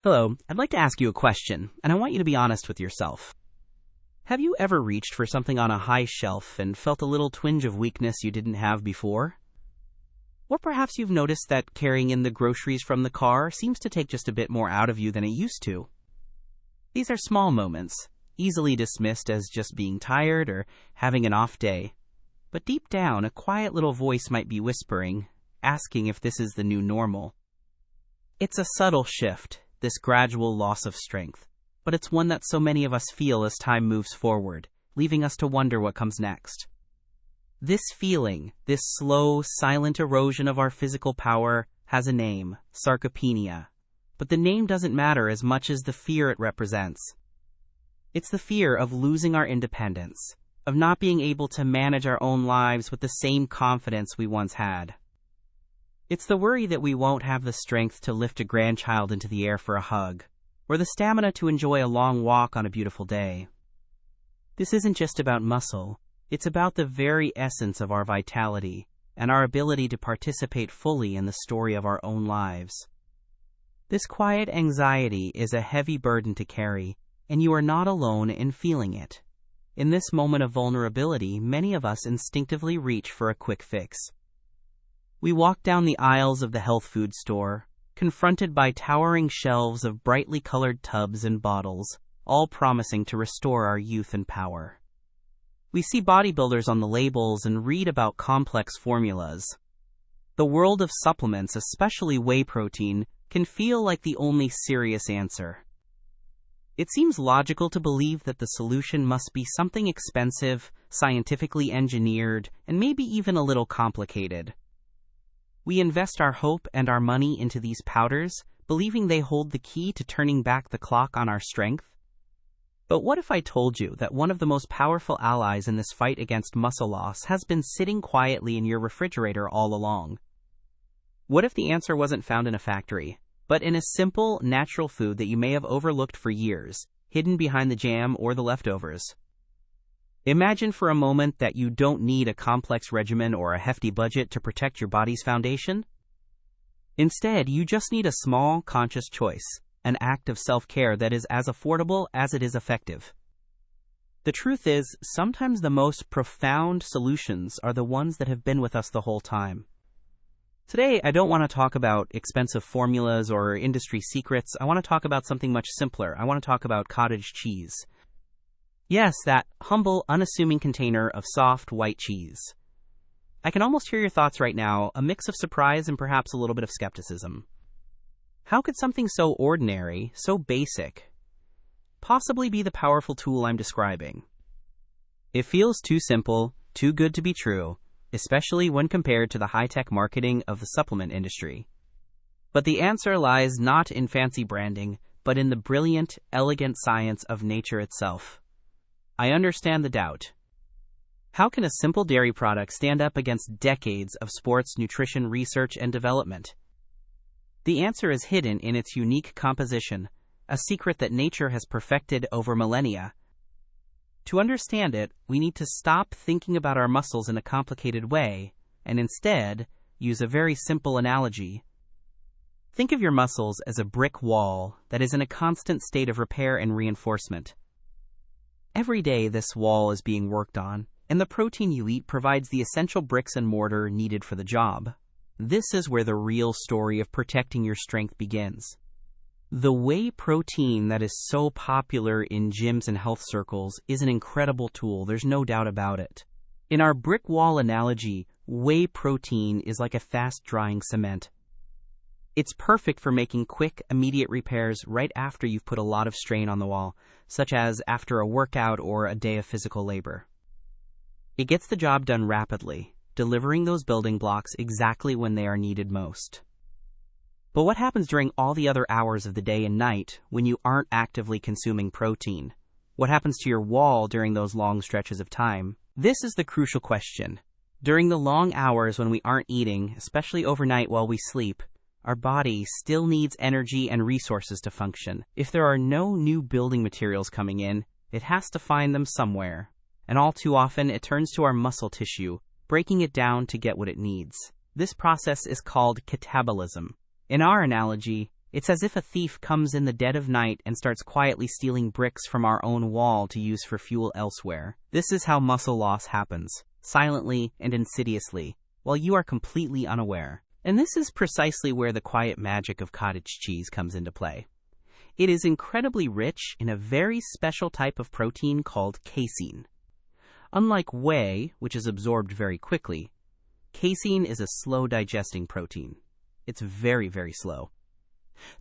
Hello, I'd like to ask you a question, and I want you to be honest with yourself. Have you ever reached for something on a high shelf and felt a little twinge of weakness you didn't have before? Or perhaps you've noticed that carrying in the groceries from the car seems to take just a bit more out of you than it used to. These are small moments, easily dismissed as just being tired or having an off day. But deep down, a quiet little voice might be whispering, asking if this is the new normal. It's a subtle shift, this gradual loss of strength, but it's one that so many of us feel as time moves forward, leaving us to wonder what comes next. This feeling, this slow, silent erosion of our physical power, has a name, sarcopenia. But the name doesn't matter as much as the fear it represents. It's the fear of losing our independence, of not being able to manage our own lives with the same confidence we once had. It's the worry that we won't have the strength to lift a grandchild into the air for a hug, or the stamina to enjoy a long walk on a beautiful day. This isn't just about muscle, it's about the very essence of our vitality and our ability to participate fully in the story of our own lives. This quiet anxiety is a heavy burden to carry, and you are not alone in feeling it. In this moment of vulnerability, many of us instinctively reach for a quick fix. We walk down the aisles of the health food store, confronted by towering shelves of brightly colored tubs and bottles, all promising to restore our youth and power. We see bodybuilders on the labels and read about complex formulas. The world of supplements, especially whey protein, can feel like the only serious answer. It seems logical to believe that the solution must be something expensive, scientifically engineered, and maybe even a little complicated. We invest our hope and our money into these powders, believing they hold the key to turning back the clock on our strength. But what if I told you that one of the most powerful allies in this fight against muscle loss has been sitting quietly in your refrigerator all along? What if the answer wasn't found in a factory, but in a simple, natural food that you may have overlooked for years, hidden behind the jam or the leftovers? Imagine for a moment that you don't need a complex regimen or a hefty budget to protect your body's foundation. Instead, you just need a small, conscious choice, an act of self-care that is as affordable as it is effective. The truth is, sometimes the most profound solutions are the ones that have been with us the whole time. Today, I don't want to talk about expensive formulas or industry secrets. I want to talk about something much simpler. I want to talk about cottage cheese. Yes, that humble, unassuming container of soft, white cheese. I can almost hear your thoughts right now, a mix of surprise and perhaps a little bit of skepticism. How could something so ordinary, so basic, possibly be the powerful tool I'm describing? It feels too simple, too good to be true, especially when compared to the high-tech marketing of the supplement industry. But the answer lies not in fancy branding, but in the brilliant, elegant science of nature itself. I understand the doubt. How can a simple dairy product stand up against decades of sports nutrition research and development? The answer is hidden in its unique composition, a secret that nature has perfected over millennia. To understand it, we need to stop thinking about our muscles in a complicated way, and instead, use a very simple analogy. Think of your muscles as a brick wall that is in a constant state of repair and reinforcement. Every day this wall is being worked on, and the protein you eat provides the essential bricks and mortar needed for the job. This is where the real story of protecting your strength begins. The whey protein that is so popular in gyms and health circles is an incredible tool, there's no doubt about it. In our brick wall analogy, whey protein is like a fast-drying cement. It's perfect for making quick, immediate repairs right after you've put a lot of strain on the wall, such as after a workout or a day of physical labor. It gets the job done rapidly, delivering those building blocks exactly when they are needed most. But what happens during all the other hours of the day and night when you aren't actively consuming protein? What happens to your wall during those long stretches of time? This is the crucial question. During the long hours when we aren't eating, especially overnight while we sleep, our body still needs energy and resources to function. If there are no new building materials coming in, it has to find them somewhere. And all too often, it turns to our muscle tissue, breaking it down to get what it needs. This process is called catabolism. In our analogy, It's as if a thief comes in the dead of night and starts quietly stealing bricks from our own wall to use for fuel elsewhere. This is how muscle loss happens, silently and insidiously, while you are completely unaware. And this is precisely where the quiet magic of cottage cheese comes into play. It is incredibly rich in a very special type of protein called casein. Unlike whey, which is absorbed very quickly, casein is a slow-digesting protein. It's very, very slow.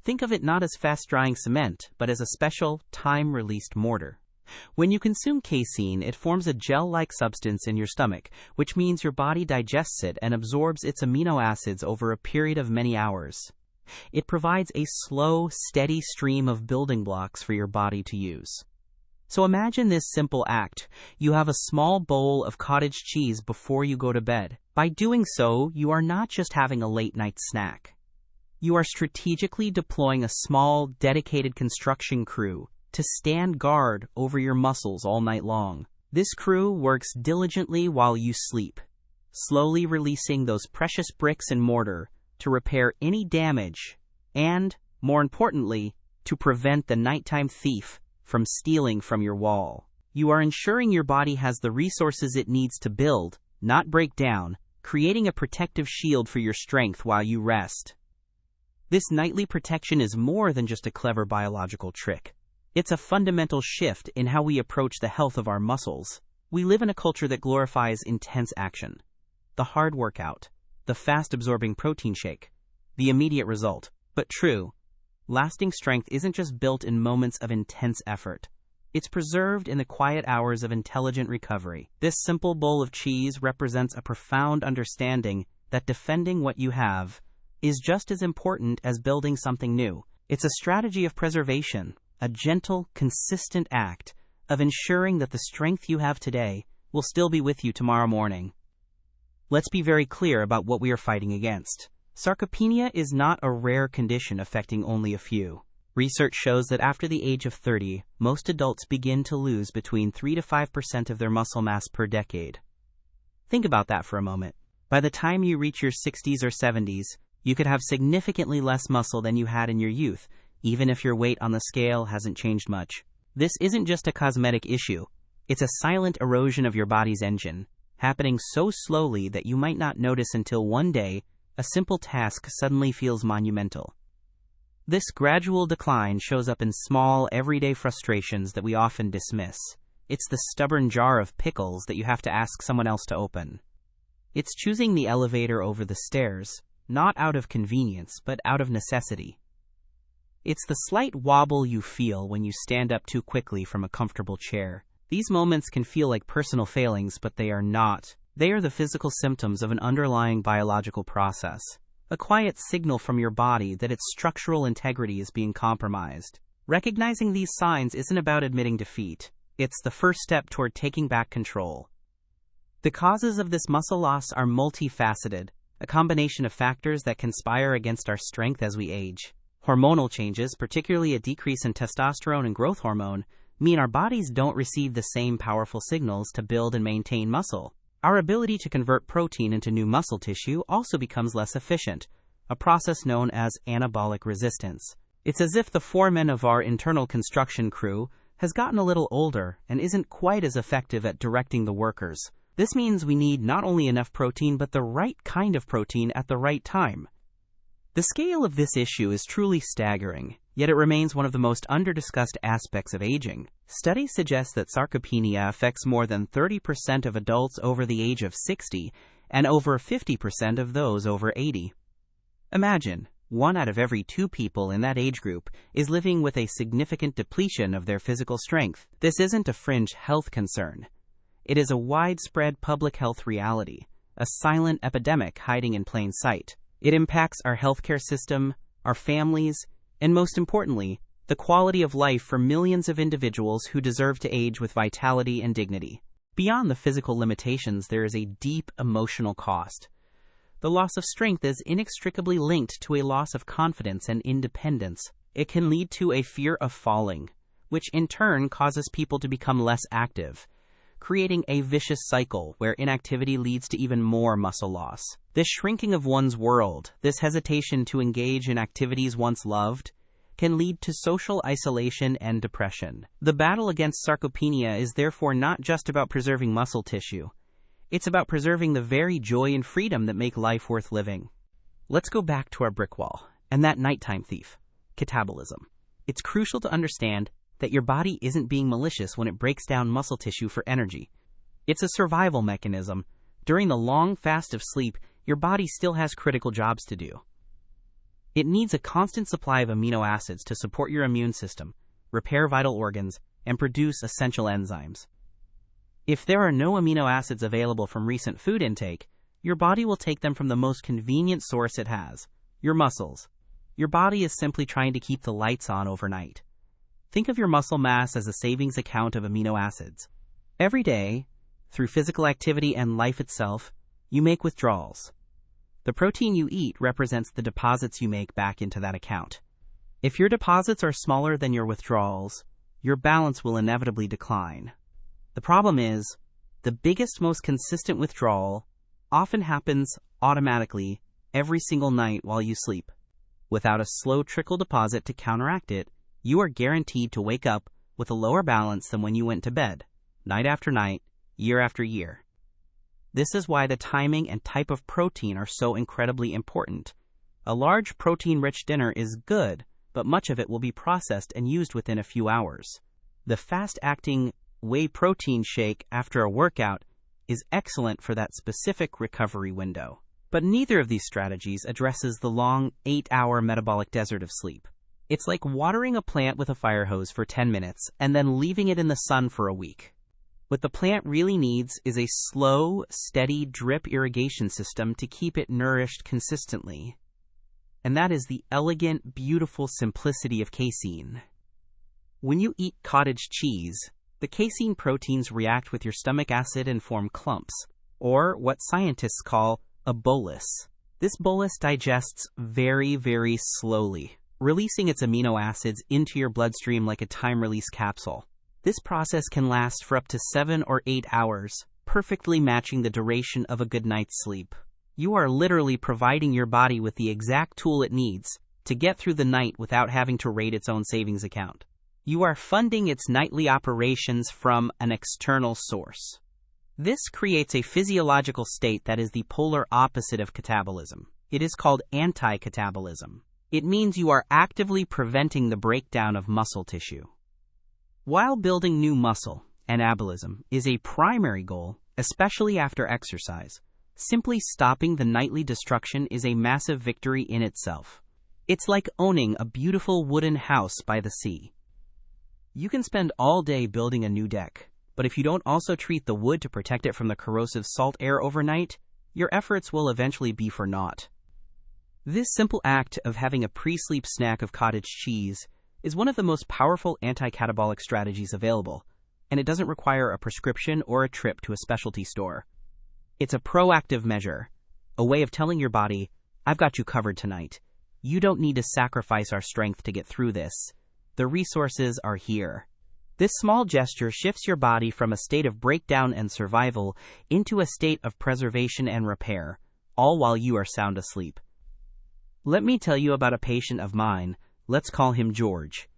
Think of it not as fast-drying cement, but as a special, time-released mortar. When you consume casein, it forms a gel-like substance in your stomach, which means your body digests it and absorbs its amino acids over a period of many hours. It provides a slow, steady stream of building blocks for your body to use. So imagine this simple act. You have a small bowl of cottage cheese before you go to bed. By doing so, you are not just having a late-night snack. You are strategically deploying a small, dedicated construction crew to stand guard over your muscles all night long. This crew works diligently while you sleep, slowly releasing those precious bricks and mortar to repair any damage and, more importantly, to prevent the nighttime thief from stealing from your wall. You are ensuring your body has the resources it needs to build, not break down, creating a protective shield for your strength while you rest. This nightly protection is more than just a clever biological trick. It's a fundamental shift in how we approach the health of our muscles. We live in a culture that glorifies intense action. The hard workout, the fast-absorbing protein shake, the immediate result. But true, lasting strength isn't just built in moments of intense effort. It's preserved in the quiet hours of intelligent recovery. This simple bowl of cheese represents a profound understanding that defending what you have is just as important as building something new. It's a strategy of preservation, a gentle, consistent act of ensuring that the strength you have today will still be with you tomorrow morning. Let's be very clear about what we are fighting against. Sarcopenia is not a rare condition affecting only a few. Research shows that after the age of 30, most adults begin to lose between 3 to 5% of their muscle mass per decade. Think about that for a moment. By the time you reach your 60s or 70s, you could have significantly less muscle than you had in your youth, even if your weight on the scale hasn't changed much. This isn't just a cosmetic issue. It's a silent erosion of your body's engine, happening so slowly that you might not notice until one day a simple task suddenly feels monumental. This gradual decline shows up in small, everyday frustrations that we often dismiss. It's the stubborn jar of pickles that you have to ask someone else to open. It's choosing the elevator over the stairs, not out of convenience, but out of necessity. It's the slight wobble you feel when you stand up too quickly from a comfortable chair. These moments can feel like personal failings, but they are not. They are the physical symptoms of an underlying biological process, a quiet signal from your body that its structural integrity is being compromised. Recognizing these signs isn't about admitting defeat. It's the first step toward taking back control. The causes of this muscle loss are multifaceted, a combination of factors that conspire against our strength as we age. Hormonal changes, particularly a decrease in testosterone and growth hormone, mean our bodies don't receive the same powerful signals to build and maintain muscle. Our ability to convert protein into new muscle tissue also becomes less efficient, a process known as anabolic resistance. It's as if the foreman of our internal construction crew has gotten a little older and isn't quite as effective at directing the workers. This means we need not only enough protein, but the right kind of protein at the right time. The scale of this issue is truly staggering, yet it remains one of the most underdiscussed aspects of aging. Studies suggest that sarcopenia affects more than 30% of adults over the age of 60 and over 50% of those over 80. Imagine, 1 out of every 2 people in that age group is living with a significant depletion of their physical strength. This isn't a fringe health concern. It is a widespread public health reality, a silent epidemic hiding in plain sight. It impacts our healthcare system, our families, and most importantly, the quality of life for millions of individuals who deserve to age with vitality and dignity. Beyond the physical limitations, there is a deep emotional cost. The loss of strength is inextricably linked to a loss of confidence and independence. It can lead to a fear of falling, which in turn causes people to become less active, creating a vicious cycle where inactivity leads to even more muscle loss. This shrinking of one's world, this hesitation to engage in activities once loved, can lead to social isolation and depression. The battle against sarcopenia is therefore not just about preserving muscle tissue. It's about preserving the very joy and freedom that make life worth living. Let's go back to our brick wall and that nighttime thief, catabolism. It's crucial to understand that your body isn't being malicious when it breaks down muscle tissue for energy. It's a survival mechanism. During the long fast of sleep, your body still has critical jobs to do. It needs a constant supply of amino acids to support your immune system, repair vital organs, and produce essential enzymes. If there are no amino acids available from recent food intake, your body will take them from the most convenient source it has, your muscles. Your body is simply trying to keep the lights on overnight. Think of your muscle mass as a savings account of amino acids. Every day, through physical activity and life itself, you make withdrawals. The protein you eat represents the deposits you make back into that account. If your deposits are smaller than your withdrawals, your balance will inevitably decline. The problem is, the biggest, most consistent withdrawal often happens automatically every single night while you sleep. Without a slow trickle deposit to counteract it, you are guaranteed to wake up with a lower balance than when you went to bed, night after night, year after year. This is why the timing and type of protein are so incredibly important. A large protein-rich dinner is good, but much of it will be processed and used within a few hours. The fast-acting whey protein shake after a workout is excellent for that specific recovery window. But neither of these strategies addresses the long 8-hour metabolic desert of sleep. It's like watering a plant with a fire hose for 10 minutes and then leaving it in the sun for a week. What the plant really needs is a slow, steady drip irrigation system to keep it nourished consistently. And that is the elegant, beautiful simplicity of casein. When you eat cottage cheese, the casein proteins react with your stomach acid and form clumps, or what scientists call a bolus. This bolus digests very, very slowly, releasing its amino acids into your bloodstream like a time-release capsule. This process can last for up to 7 or 8 hours, perfectly matching the duration of a good night's sleep. You are literally providing your body with the exact tool it needs to get through the night without having to raid its own savings account. You are funding its nightly operations from an external source. This creates a physiological state that is the polar opposite of catabolism. It is called anti-catabolism. It means you are actively preventing the breakdown of muscle tissue. While building new muscle, anabolism, is a primary goal, especially after exercise, simply stopping the nightly destruction is a massive victory in itself. It's like owning a beautiful wooden house by the sea. You can spend all day building a new deck, but if you don't also treat the wood to protect it from the corrosive salt air overnight, your efforts will eventually be for naught. This simple act of having a pre-sleep snack of cottage cheese is one of the most powerful anti-catabolic strategies available, and it doesn't require a prescription or a trip to a specialty store. It's a proactive measure, a way of telling your body, I've got you covered tonight. You don't need to sacrifice our strength to get through this. The resources are here. This small gesture shifts your body from a state of breakdown and survival into a state of preservation and repair, all while you are sound asleep. Let me tell you about a patient of mine. Let's call him George.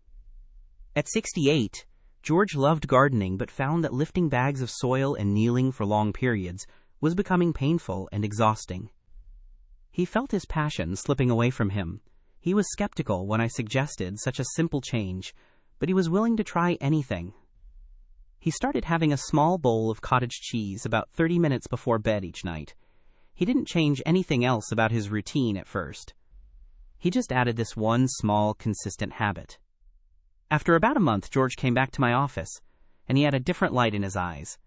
At 68, George loved gardening but found that lifting bags of soil and kneeling for long periods was becoming painful and exhausting. He felt his passion slipping away from him. He was skeptical when I suggested such a simple change, but he was willing to try anything. He started having a small bowl of cottage cheese about 30 minutes before bed each night. He didn't change anything else about his routine at first. He just added this one small, consistent habit. After about a month, George came back to my office, and he had a different light in his eyes.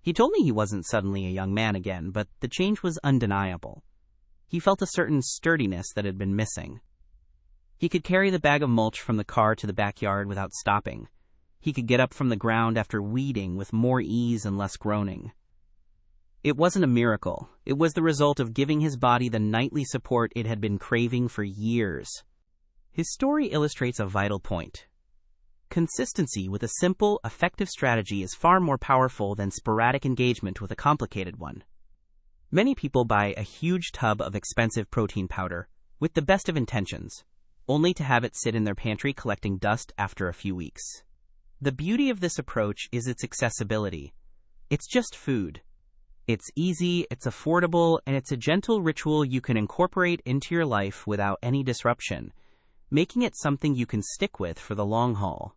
He told me he wasn't suddenly a young man again, but the change was undeniable. He felt a certain sturdiness that had been missing. He could carry the bag of mulch from the car to the backyard without stopping. He could get up from the ground after weeding with more ease and less groaning. It wasn't a miracle. It was the result of giving his body the nightly support it had been craving for years. His story illustrates a vital point. Consistency with a simple, effective strategy is far more powerful than sporadic engagement with a complicated one. Many people buy a huge tub of expensive protein powder with the best of intentions, only to have it sit in their pantry collecting dust after a few weeks. The beauty of this approach is its accessibility. It's just food. It's easy, it's affordable, and it's a gentle ritual you can incorporate into your life without any disruption, making it something you can stick with for the long haul.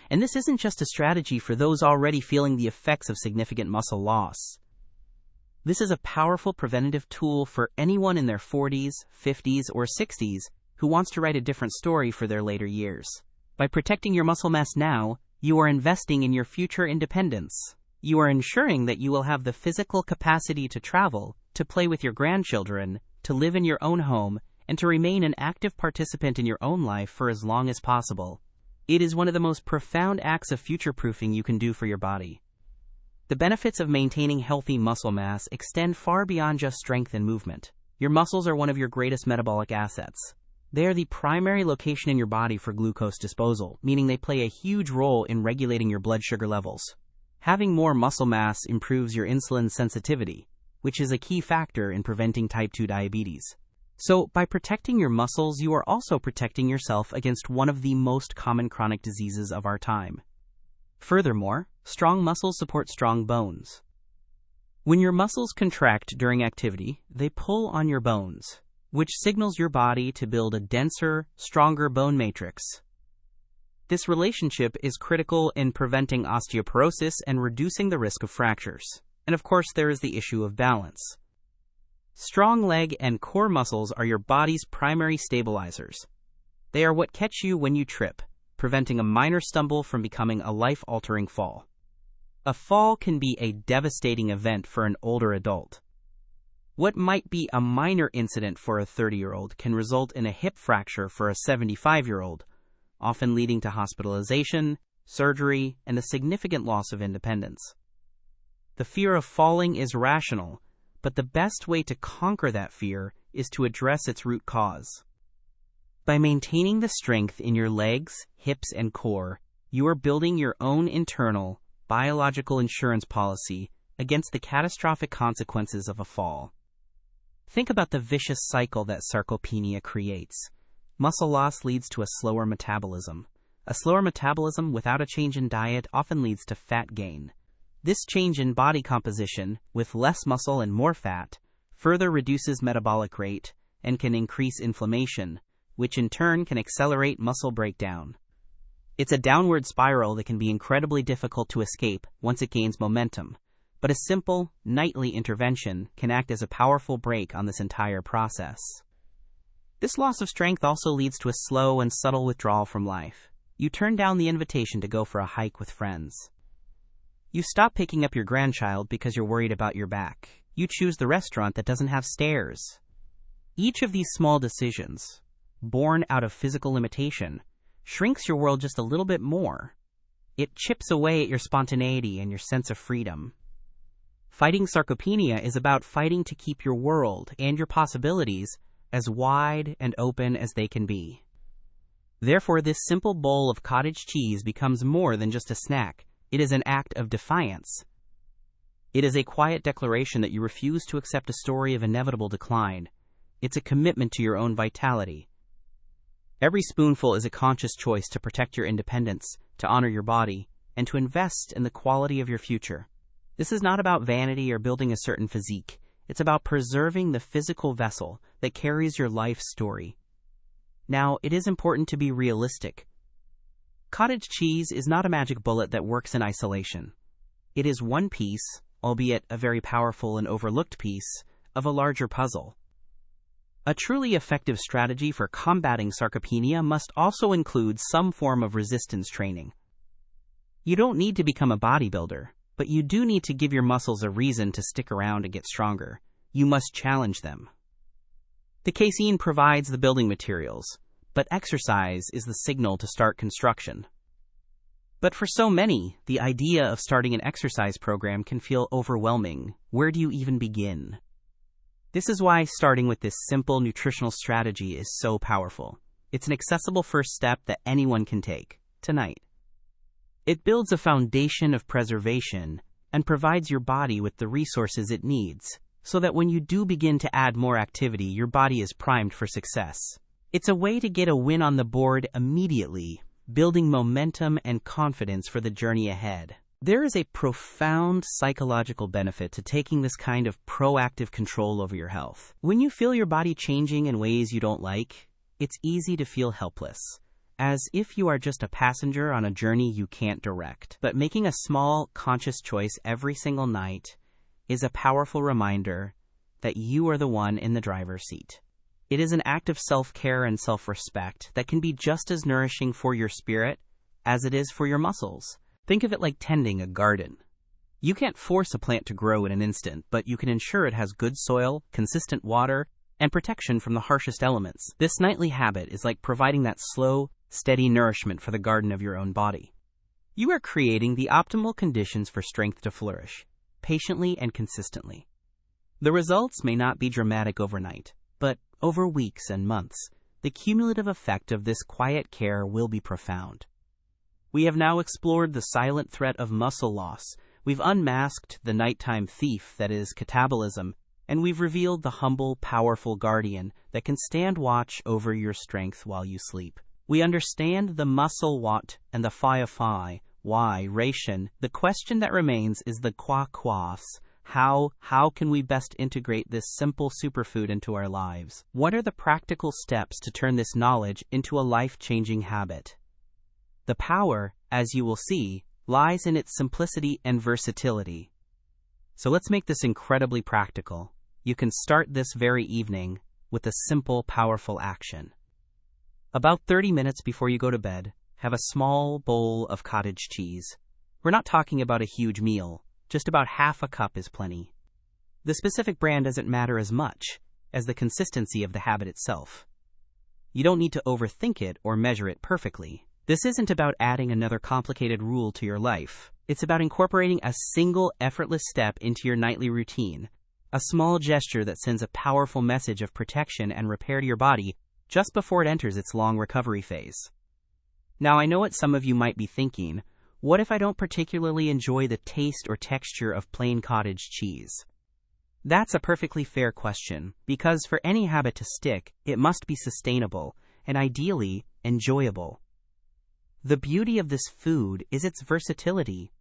And this isn't just a strategy for those already feeling the effects of significant muscle loss. This is a powerful preventative tool for anyone in their 40s, 50s, or 60s who wants to write a different story for their later years. By protecting your muscle mass now, you are investing in your future independence. You are ensuring that you will have the physical capacity to travel, to play with your grandchildren, to live in your own home, and to remain an active participant in your own life for as long as possible. It is one of the most profound acts of future-proofing you can do for your body. The benefits of maintaining healthy muscle mass extend far beyond just strength and movement. Your muscles are one of your greatest metabolic assets. They are the primary location in your body for glucose disposal, meaning they play a huge role in regulating your blood sugar levels. Having more muscle mass improves your insulin sensitivity, which is a key factor in preventing type 2 diabetes. So, by protecting your muscles, you are also protecting yourself against one of the most common chronic diseases of our time. Furthermore, strong muscles support strong bones. When your muscles contract during activity, they pull on your bones, which signals your body to build a denser, stronger bone matrix. This relationship is critical in preventing osteoporosis and reducing the risk of fractures. And of course, there is the issue of balance. Strong leg and core muscles are your body's primary stabilizers. They are what catch you when you trip, preventing a minor stumble from becoming a life-altering fall. A fall can be a devastating event for an older adult. What might be a minor incident for a 30-year-old can result in a hip fracture for a 75-year-old, often leading to hospitalization, surgery, and a significant loss of independence. The fear of falling is rational, but the best way to conquer that fear is to address its root cause. By maintaining the strength in your legs, hips, and core, you are building your own internal, biological insurance policy against the catastrophic consequences of a fall. Think about the vicious cycle that sarcopenia creates. Muscle loss leads to a slower metabolism. A slower metabolism without a change in diet often leads to fat gain. This change in body composition, with less muscle and more fat, further reduces metabolic rate and can increase inflammation, which in turn can accelerate muscle breakdown. It's a downward spiral that can be incredibly difficult to escape once it gains momentum, but a simple, nightly intervention can act as a powerful brake on this entire process. This loss of strength also leads to a slow and subtle withdrawal from life. You turn down the invitation to go for a hike with friends. You stop picking up your grandchild because you're worried about your back. You choose the restaurant that doesn't have stairs. Each of these small decisions, born out of physical limitation, shrinks your world just a little bit more. It chips away at your spontaneity and your sense of freedom. Fighting sarcopenia is about fighting to keep your world and your possibilities as wide and open as they can be. Therefore, this simple bowl of cottage cheese becomes more than just a snack. It is an act of defiance. It is a quiet declaration that you refuse to accept a story of inevitable decline. It's a commitment to your own vitality. Every spoonful is a conscious choice to protect your independence, to honor your body, and to invest in the quality of your future. This is not about vanity or building a certain physique. It's about preserving the physical vessel that carries your life story. Now, it is important to be realistic. Cottage cheese is not a magic bullet that works in isolation. It is one piece, albeit a very powerful and overlooked piece, of a larger puzzle. A truly effective strategy for combating sarcopenia must also include some form of resistance training. You don't need to become a bodybuilder, but you do need to give your muscles a reason to stick around and get stronger. You must challenge them. The casein provides the building materials, but exercise is the signal to start construction. But for so many, the idea of starting an exercise program can feel overwhelming. Where do you even begin? This is why starting with this simple nutritional strategy is so powerful. It's an accessible first step that anyone can take, tonight. It builds a foundation of preservation and provides your body with the resources it needs, so that when you do begin to add more activity, your body is primed for success. It's a way to get a win on the board immediately, building momentum and confidence for the journey ahead. There is a profound psychological benefit to taking this kind of proactive control over your health. When you feel your body changing in ways you don't like, it's easy to feel helpless, as if you are just a passenger on a journey you can't direct. But making a small, conscious choice every single night is a powerful reminder that you are the one in the driver's seat. It is an act of self-care and self-respect that can be just as nourishing for your spirit as it is for your muscles. Think of it like tending a garden. You can't force a plant to grow in an instant, but you can ensure it has good soil, consistent water, and protection from the harshest elements. This nightly habit is like providing that slow, steady nourishment for the garden of your own body. You are creating the optimal conditions for strength to flourish, patiently and consistently. The results may not be dramatic overnight, but over weeks and months, the cumulative effect of this quiet care will be profound. We have now explored the silent threat of muscle loss, we've unmasked the nighttime thief that is catabolism, and we've revealed the humble, powerful guardian that can stand watch over your strength while you sleep. We understand the muscle what and the why ration. The question that remains is the quas. How can we best integrate this simple superfood into our lives? What are the practical steps to turn this knowledge into a life-changing habit? The power, as you will see, lies in its simplicity and versatility. So let's make this incredibly practical. You can start this very evening with a simple, powerful action. About 30 minutes before you go to bed, have a small bowl of cottage cheese. We're not talking about a huge meal, just about half a cup is plenty. The specific brand doesn't matter as much as the consistency of the habit itself. You don't need to overthink it or measure it perfectly. This isn't about adding another complicated rule to your life. It's about incorporating a single effortless step into your nightly routine, a small gesture that sends a powerful message of protection and repair to your body just before it enters its long recovery phase. Now, I know what some of you might be thinking. What if I don't particularly enjoy the taste or texture of plain cottage cheese? That's a perfectly fair question, because for any habit to stick, it must be sustainable and ideally enjoyable. The beauty of this food is its versatility.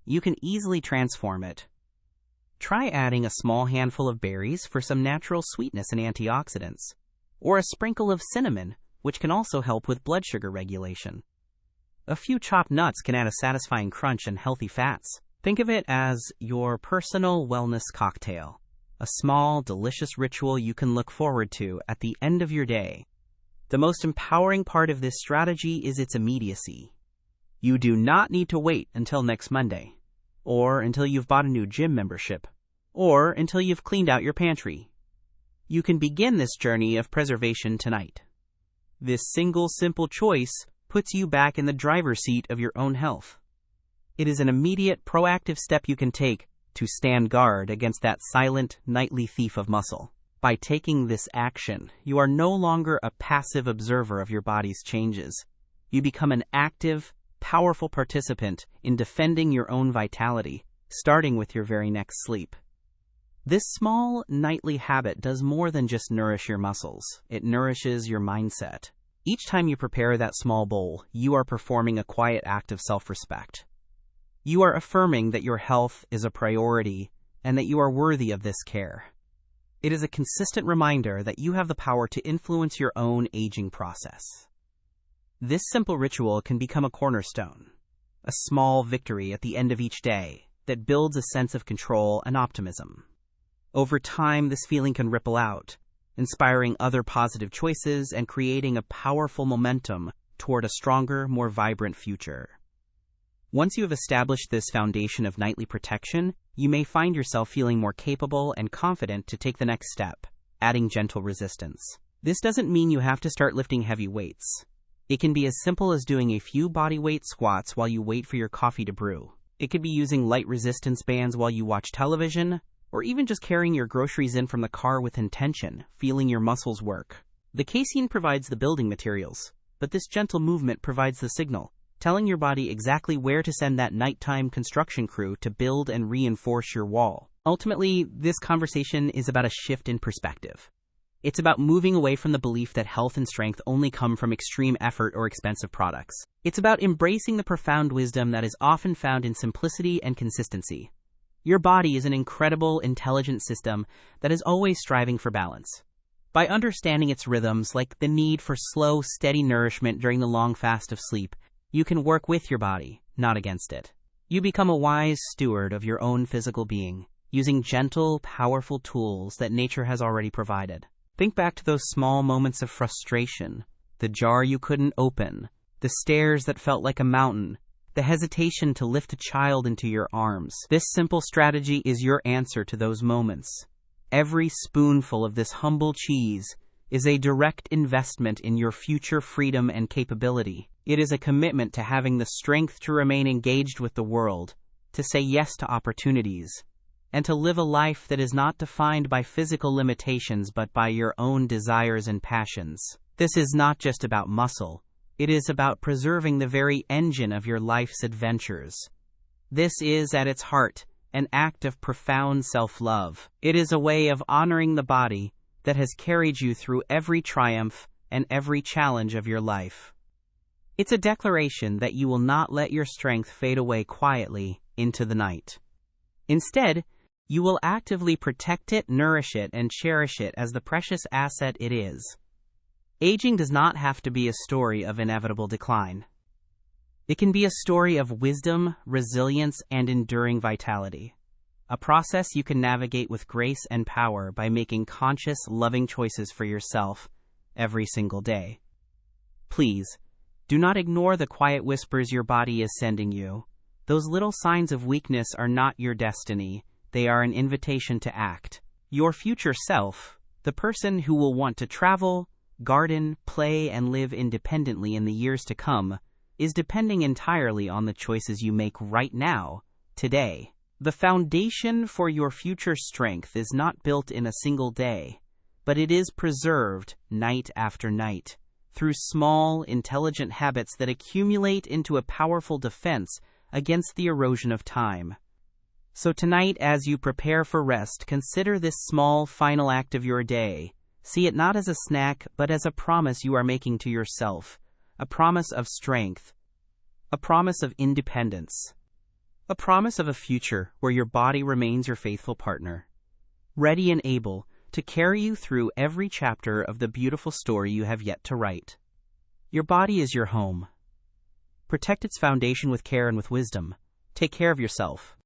You can easily transform it. Try adding a small handful of berries for some natural sweetness and antioxidants, or a sprinkle of cinnamon, which can also help with blood sugar regulation. A few chopped nuts can add a satisfying crunch and healthy fats. Think of it as your personal wellness cocktail, a small, delicious ritual you can look forward to at the end of your day. The most empowering part of this strategy is its immediacy. You do not need to wait until next Monday, or until you've bought a new gym membership, or until you've cleaned out your pantry. You can begin this journey of preservation tonight. This single simple choice puts you back in the driver's seat of your own health. It is an immediate, proactive step you can take to stand guard against that silent, nightly thief of muscle. By taking this action, you are no longer a passive observer of your body's changes. You become an active, powerful participant in defending your own vitality, starting with your very next sleep. This small, nightly habit does more than just nourish your muscles. It nourishes your mindset. Each time you prepare that small bowl, you are performing a quiet act of self-respect. You are affirming that your health is a priority and that you are worthy of this care. It is a consistent reminder that you have the power to influence your own aging process. This simple ritual can become a cornerstone, a small victory at the end of each day that builds a sense of control and optimism. Over time, this feeling can ripple out, inspiring other positive choices and creating a powerful momentum toward a stronger, more vibrant future. Once you have established this foundation of nightly protection, you may find yourself feeling more capable and confident to take the next step, adding gentle resistance. This doesn't mean you have to start lifting heavy weights. It can be as simple as doing a few bodyweight squats while you wait for your coffee to brew. It could be using light resistance bands while you watch television, or even just carrying your groceries in from the car with intention, feeling your muscles work. The casein provides the building materials, but this gentle movement provides the signal, telling your body exactly where to send that nighttime construction crew to build and reinforce your wall. Ultimately, this conversation is about a shift in perspective. It's about moving away from the belief that health and strength only come from extreme effort or expensive products. It's about embracing the profound wisdom that is often found in simplicity and consistency. Your body is an incredible, intelligent system that is always striving for balance. By understanding its rhythms, like the need for slow, steady nourishment during the long fast of sleep, you can work with your body, not against it. You become a wise steward of your own physical being, using gentle, powerful tools that nature has already provided. Think back to those small moments of frustration, the jar you couldn't open, the stairs that felt like a mountain, the hesitation to lift a child into your arms. This simple strategy is your answer to those moments. Every spoonful of this humble cheese is a direct investment in your future freedom and capability. It is a commitment to having the strength to remain engaged with the world, to say yes to opportunities, and to live a life that is not defined by physical limitations but by your own desires and passions. This is not just about muscle. It is about preserving the very engine of your life's adventures. This is, at its heart, an act of profound self-love. It is a way of honoring the body that has carried you through every triumph and every challenge of your life. It's a declaration that you will not let your strength fade away quietly into the night. Instead, you will actively protect it, nourish it, and cherish it as the precious asset it is. Aging does not have to be a story of inevitable decline. It can be a story of wisdom, resilience, and enduring vitality. A process you can navigate with grace and power by making conscious, loving choices for yourself every single day. Please, do not ignore the quiet whispers your body is sending you. Those little signs of weakness are not your destiny. They are an invitation to act. Your future self, the person who will want to travel, garden, play, and live independently in the years to come, is depending entirely on the choices you make right now, today. The foundation for your future strength is not built in a single day, but it is preserved night after night, through small, intelligent habits that accumulate into a powerful defense against the erosion of time. So tonight, as you prepare for rest, consider this small, final act of your day. See it not as a snack, but as a promise you are making to yourself, a promise of strength, a promise of independence, a promise of a future where your body remains your faithful partner, ready and able to carry you through every chapter of the beautiful story you have yet to write. Your body is your home. Protect its foundation with care and with wisdom. Take care of yourself.